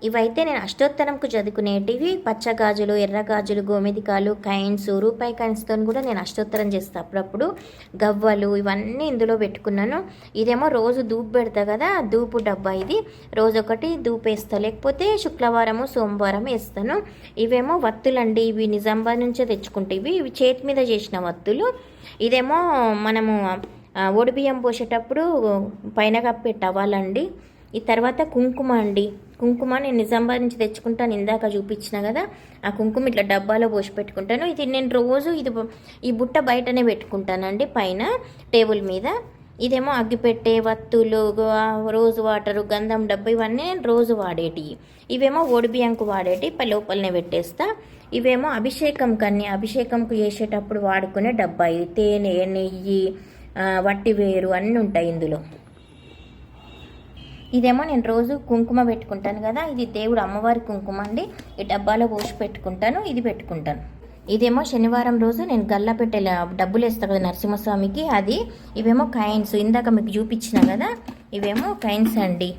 ఇవైతే నేను అష్టోత్తరంకు చదువుకునేటివి. పచ్చగాజులు, ఎర్రగాజులు, గోమెదికాలు, కాయిన్స్, రూపాయి కాయిన్స్తో కూడా నేను అష్టోత్తరం చేస్తాను అప్పుడప్పుడు. గవ్వలు ఇవన్నీ ఇందులో పెట్టుకున్నాను. ఇదేమో రోజు ధూపు పెడతా కదా, ధూపు డబ్బా ఇది. రోజు ఒకటి ధూపు వేస్తాను, లేకపోతే శుక్రవారము సోమవారం వేస్తాను. ఇవేమో వత్తులండి, ఇవి నిజామాబాద్ నుంచే తెచ్చుకుంటేవి. ఇవి చేతి మీద చేసిన వత్తులు. ఇదేమో మనము ఒడిబియ్యం పోసేటప్పుడు పైన కప్పే టవాలండి. ఈ తర్వాత కుంకుమ అండి. కుంకుమ నేను నిజామాబాద్ నుంచి తెచ్చుకుంటాను, ఇందాక చూపించిన కదా. ఆ కుంకుమ ఇట్లా డబ్బాలో పోసి పెట్టుకుంటాను. ఇది నేను రోజు ఈ బుట్ట బయటనే పెట్టుకుంటానండి, పైన టేబుల్ మీద. ఇదేమో అగ్గిపెట్టే, వత్తులు, రోజు వాటరు, గంధం డబ్బా ఇవన్నీ నేను రోజు వాడేటివి. ఇవేమో ఓడిబియ్యంకు వాడేటి, లోపలనే పెట్టేస్తా. ఇవేమో అభిషేకంకు చేసేటప్పుడు వాడుకునే డబ్బా. ఇది తేనె, నెయ్యి, వట్టి వేరు అన్నీ ఉంటాయి ఇందులో. ఇదేమో నేను రోజు కుంకుమ పెట్టుకుంటాను కదా, ఇది దేవుడు అమ్మవారి కుంకుమ అండి. ఈ డబ్బాలో పోసి పెట్టుకుంటాను, ఇది పెట్టుకుంటాను. ఇదేమో శనివారం రోజు నేను గల్లా పెట్టే డబ్బులు వేస్తాను కదా నరసింహస్వామికి, అది. ఇవేమో కాయిన్స్, ఇందాక మీకు చూపించిన కదా, ఇవేమో కాయిన్స్ అండి.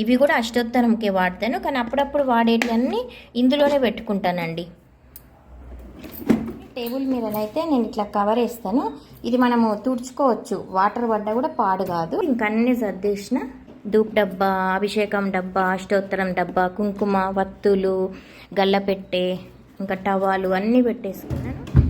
ఇవి కూడా అష్టోత్తరంకే వాడతాను, కానీ అప్పుడప్పుడు వాడేటివన్నీ ఇందులోనే పెట్టుకుంటానండి. టేబుల్ మీద అయితే నేను ఇట్లా కవర్ వేస్తాను. ఇది మనము తుడుచుకోవచ్చు, వాటర్ పడ్డా కూడా పాడు కాదు. ఇంకా అన్నీ సర్దేసిన ధూప్ డబ్బా, అభిషేకం డబ్బా, అష్టోత్తరం డబ్బా, కుంకుమ, వత్తులు, గల్లపెట్టె, ఇంకా టవాలు అన్నీ పెట్టేసుకున్నాను.